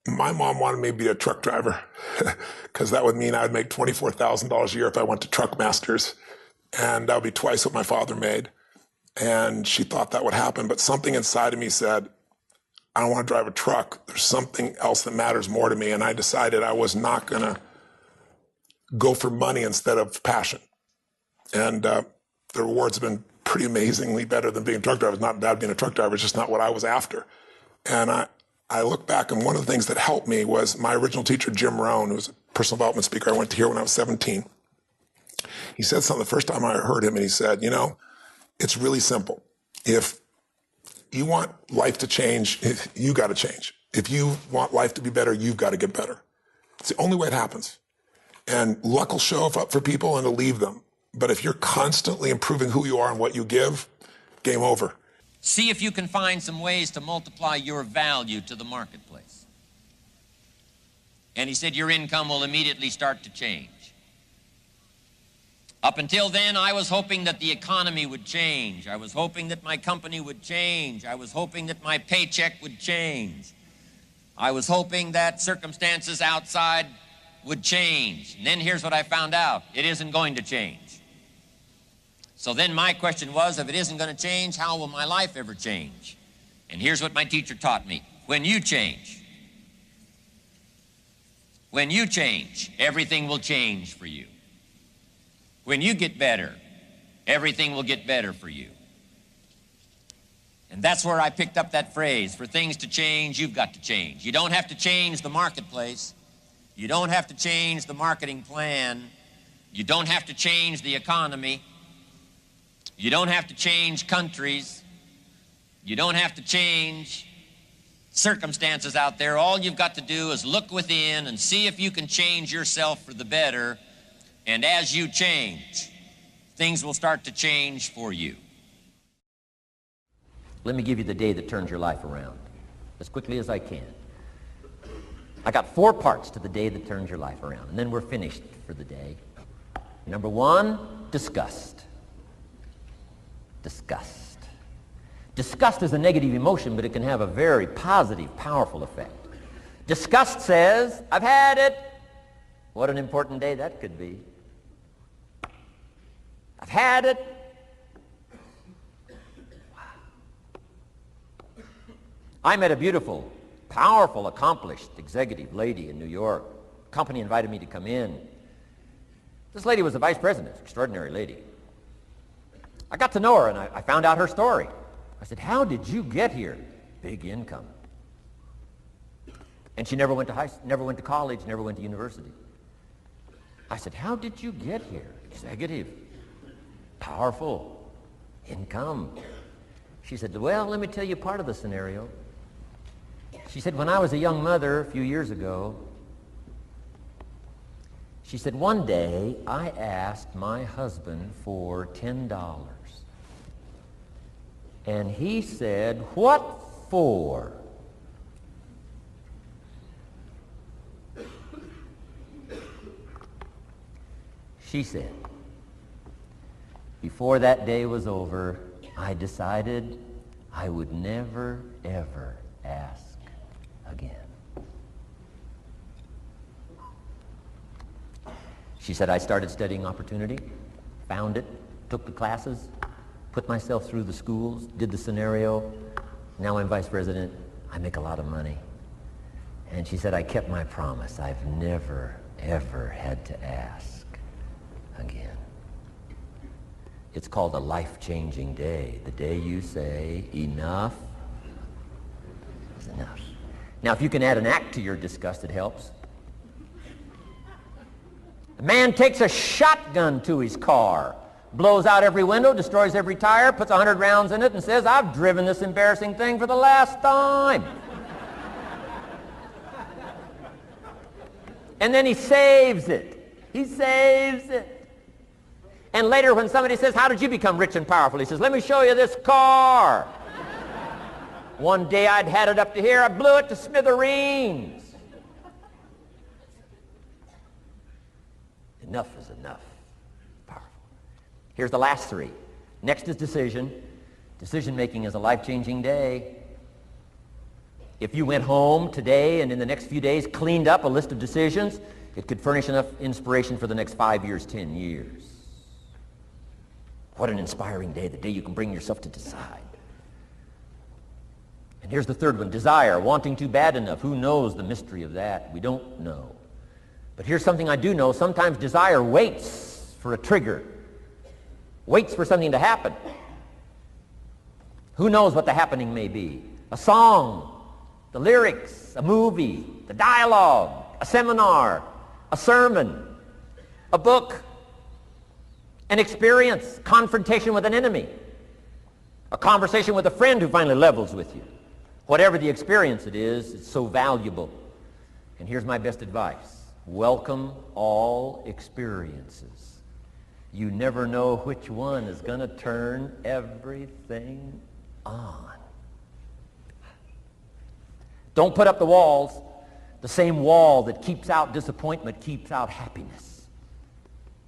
my mom wanted me to be a truck driver because that would mean I'd make $24,000 a year if I went to Truck Masters, and that would be twice what my father made. And she thought that would happen, but something inside of me said, I don't want to drive a truck. There's something else that matters more to me. And I decided I was not going to go for money instead of passion. And the rewards have been pretty amazingly better than being a truck driver. It's not bad being a truck driver, it's just not what I was after. And I look back, and one of the things that helped me was my original teacher, Jim Rohn, who was a personal development speaker I went to hear when I was 17. He said something the first time I heard him, and he said, you know, it's really simple. If you want life to change, you got to change. If you want life to be better, you've got to get better. It's the only way it happens. And luck will show up for people and it'll leave them. But if you're constantly improving who you are and what you give, game over. See if you can find some ways to multiply your value to the marketplace. And he said your income will immediately start to change. Up until then, I was hoping that the economy would change. I was hoping that my company would change. I was hoping that my paycheck would change. I was hoping that circumstances outside would change. And then here's what I found out. It isn't going to change. So then my question was, if it isn't going to change, how will my life ever change? And here's what my teacher taught me. When you change, everything will change for you. When you get better, everything will get better for you. And that's where I picked up that phrase, for things to change, you've got to change. You don't have to change the marketplace. You don't have to change the marketing plan. You don't have to change the economy. You don't have to change countries. You don't have to change circumstances out there. All you've got to do is look within and see if you can change yourself for the better. And as you change, things will start to change for you. Let me give you the day that turns your life around, as quickly as I can. I got 4 parts to the day that turns your life around, and then we're finished for the day. Number 1, disgust. Disgust. Disgust is a negative emotion, but it can have a very positive, powerful effect. Disgust says, I've had it. What an important day that could be. I've had it. Wow. I met a beautiful, powerful, accomplished executive lady in New York. The company invited me to come in. This lady was the vice president, extraordinary lady. I got to know her and I found out her story. I said, how did you get here? Big income. And she never went to college, never went to university. I said, how did you get here? Executive, powerful, income. She said, well, let me tell you part of the scenario. She said, when I was a young mother a few years ago, she said, one day I asked my husband for $10. And he said, what for? She said, before that day was over, I decided I would never, ever ask again. She said, I started studying opportunity, found it, took the classes, put myself through the schools, did the scenario. Now I'm vice president. I make a lot of money. And she said, I kept my promise. I've never, ever had to ask again. It's called a life-changing day. The day you say, enough is enough. Now, if you can add an act to your disgust, it helps. A man takes a shotgun to his car, blows out every window, destroys every tire, puts 100 rounds in it, and says, I've driven this embarrassing thing for the last time. And then he saves it. He saves it. And later when somebody says, how did you become rich and powerful? He says, let me show you this car. One day I'd had it up to here, I blew it to smithereens. Enough is enough. Powerful. Here's the last 3. Next is decision. Decision making is a life-changing day. If you went home today and in the next few days cleaned up a list of decisions, it could furnish enough inspiration for the next 5 years, 10 years. What an inspiring day, the day you can bring yourself to decide. And here's the third one, desire, wanting too bad enough. Who knows the mystery of that? We don't know. But here's something I do know. Sometimes desire waits for a trigger, waits for something to happen. Who knows what the happening may be? A song, the lyrics, a movie, the dialogue, a seminar, a sermon, a book, an experience, confrontation with an enemy, a conversation with a friend who finally levels with you. Whatever the experience it is, it's so valuable. And here's my best advice. Welcome all experiences. You never know which one is going to turn everything on. Don't put up the walls. The same wall that keeps out disappointment keeps out happiness.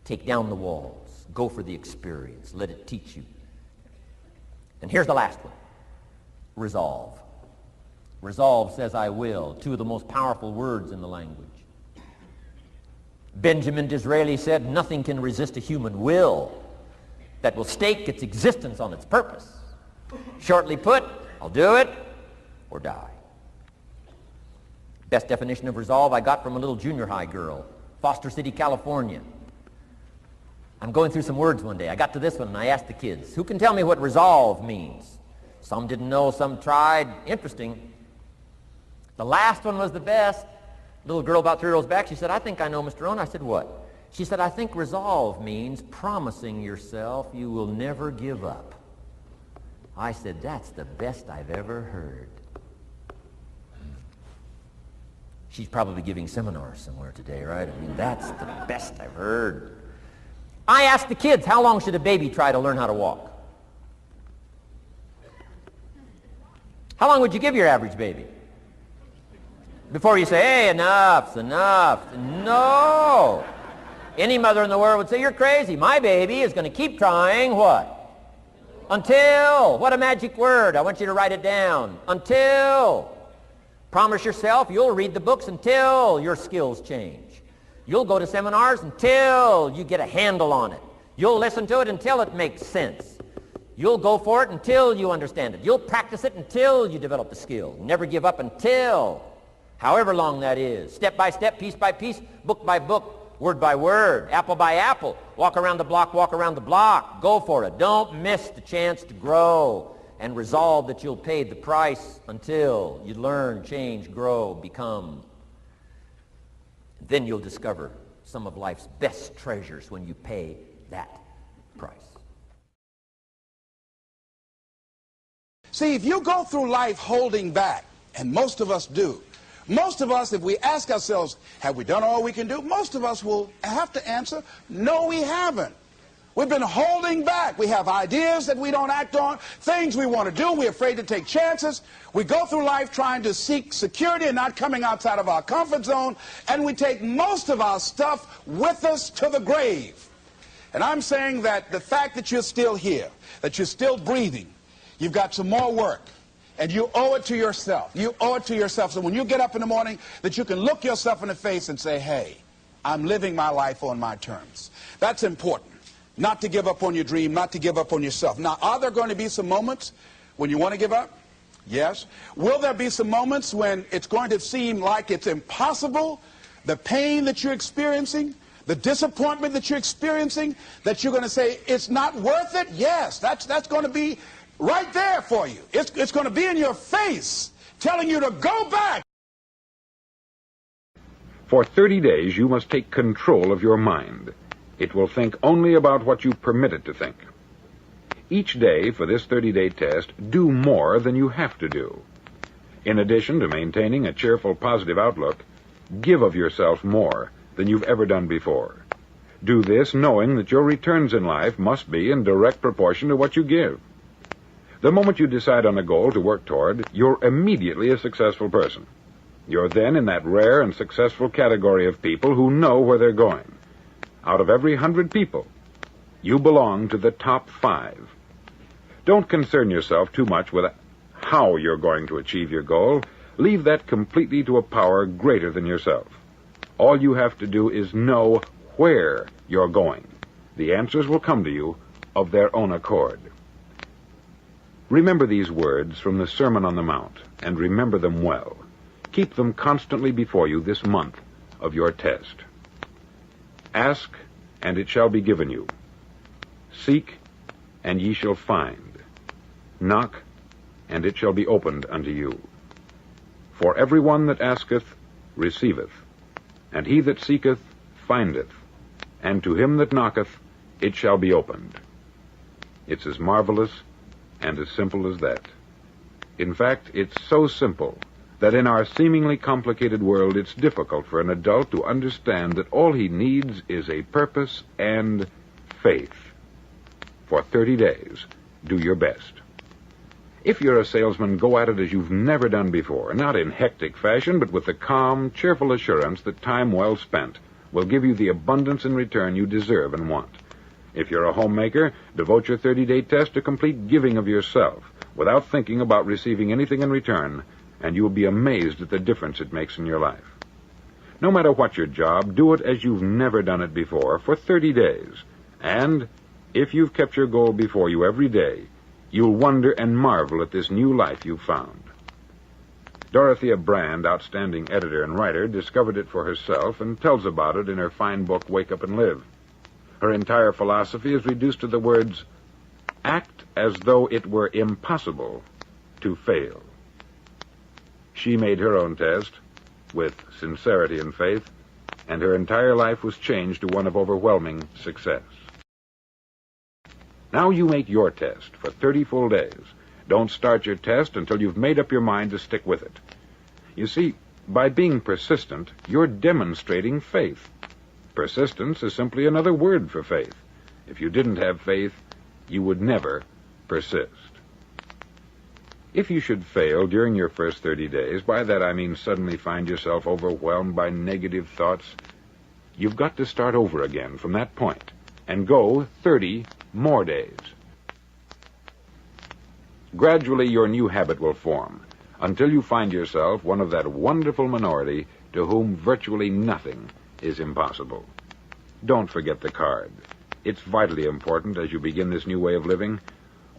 Take down the walls. Go for the experience. Let it teach you. And here's the last one. Resolve. Resolve says I will. Two of the most powerful words in the language. Benjamin Disraeli said, nothing can resist a human will that will stake its existence on its purpose. Shortly put, I'll do it or die. Best definition of resolve I got from a little junior high girl, Foster City, California. I'm going through some words one day. I got to this one and I asked the kids, who can tell me what resolve means? Some didn't know, some tried. Interesting. The last one was the best. Little girl about 3 rows back, she said, I think I know, Mr. Owen. I said, what? She said, I think resolve means promising yourself you will never give up. I said, that's the best I've ever heard. She's probably giving seminars somewhere today, right? I mean, that's the best I've heard. I asked the kids, how long should a baby try to learn how to walk? How long would you give your average baby? Before you say, hey, enough's enough. No. Any mother in the world would say, you're crazy. My baby is going to keep trying what? Until. What a magic word. I want you to write it down. Until. Promise yourself you'll read the books until your skills change. You'll go to seminars until you get a handle on it. You'll listen to it until it makes sense. You'll go for it until you understand it. You'll practice it until you develop the skill. Never give up until, however long that is. Step by step, piece by piece, book by book, word by word, apple by apple. Walk around the block, walk around the block. Go for it. Don't miss the chance to grow. And resolve that you'll pay the price until you learn, change, grow, become. Then you'll discover some of life's best treasures when you pay that price. See, if you go through life holding back, and most of us do, most of us, if we ask ourselves, have we done all we can do? Most of us will have to answer, no, we haven't. We've been holding back. We have ideas that we don't act on, things we want to do. We're afraid to take chances. We go through life trying to seek security and not coming outside of our comfort zone, and we take most of our stuff with us to the grave. And I'm saying that the fact that you're still here, that you're still breathing, you've got some more work, and you owe it to yourself. You owe it to yourself. So when you get up in the morning, that you can look yourself in the face and say, hey, I'm living my life on my terms. That's important. Not to give up on your dream, not to give up on yourself. Now, are there going to be some moments when you want to give up? Yes. Will there be some moments when it's going to seem like it's impossible? The pain that you're experiencing, the disappointment that you're experiencing, that you're going to say, it's not worth it? Yes, that's going to be right there for you. It's going to be in your face, telling you to go back. For 30 days, you must take control of your mind. It will think only about what you permit it to think. Each day for this 30-day test, do more than you have to do. In addition to maintaining a cheerful, positive outlook, give of yourself more than you've ever done before. Do this knowing that your returns in life must be in direct proportion to what you give. The moment you decide on a goal to work toward, you're immediately a successful person. You're then in that rare and successful category of people who know where they're going. Out of every 100 people, you belong to the top 5. Don't concern yourself too much with how you're going to achieve your goal. Leave that completely to a power greater than yourself. All you have to do is know where you're going. The answers will come to you of their own accord. Remember these words from the Sermon on the Mount, and remember them well. Keep them constantly before you this month of your test. Ask, and it shall be given you. Seek, and ye shall find. Knock, and it shall be opened unto you. For every one that asketh receiveth, and he that seeketh findeth, and to him that knocketh it shall be opened. It's as marvelous and as simple as that. In fact, it's so simple that in our seemingly complicated world it's difficult for an adult to understand that all he needs is a purpose and faith. For 30 days, do your best. If you're a salesman, go at it as you've never done before, not in hectic fashion, but with the calm, cheerful assurance that time well spent will give you the abundance in return you deserve and want. If you're a homemaker, devote your 30-day test to complete giving of yourself without thinking about receiving anything in return, and you will be amazed at the difference it makes in your life. No matter what your job, do it as you've never done it before for 30 days. And if you've kept your goal before you every day, you'll wonder and marvel at this new life you've found. Dorothea Brand, outstanding editor and writer, discovered it for herself and tells about it in her fine book, Wake Up and Live. Her entire philosophy is reduced to the words, act as though it were impossible to fail. She made her own test with sincerity and faith, and her entire life was changed to one of overwhelming success. Now you make your test for 30 full days. Don't start your test until you've made up your mind to stick with it. You see, by being persistent, you're demonstrating faith. Persistence is simply another word for faith. If you didn't have faith, you would never persist. If you should fail during your first 30 days, by that I mean suddenly find yourself overwhelmed by negative thoughts, you've got to start over again from that point and go 30 more days. Gradually, your new habit will form until you find yourself one of that wonderful minority to whom virtually nothing is impossible. Don't forget the card. It's vitally important as you begin this new way of living.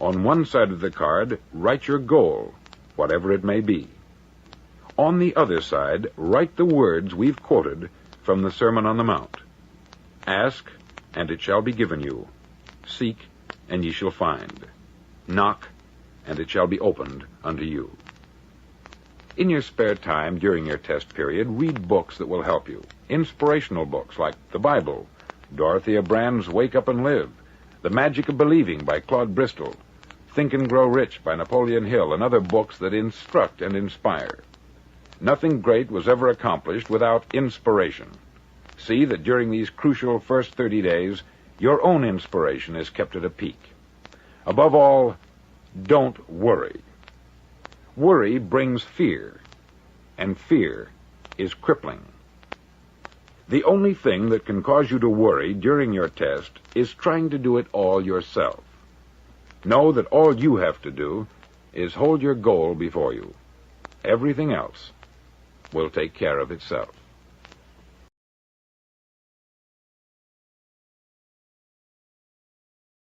On one side of the card, write your goal, whatever it may be. On the other side, write the words we've quoted from the Sermon on the Mount. Ask, and it shall be given you. Seek, and ye shall find. Knock, and it shall be opened unto you. In your spare time during your test period, read books that will help you. Inspirational books like the Bible, Dorothea Brand's Wake Up and Live, The Magic of Believing by Claude Bristol, Think and Grow Rich by Napoleon Hill, and other books that instruct and inspire. Nothing great was ever accomplished without inspiration. See that during these crucial first 30 days, your own inspiration is kept at a peak. Above all, don't worry. Worry brings fear, and fear is crippling. The only thing that can cause you to worry during your test is trying to do it all yourself. Know that all you have to do is hold your goal before you. Everything else will take care of itself.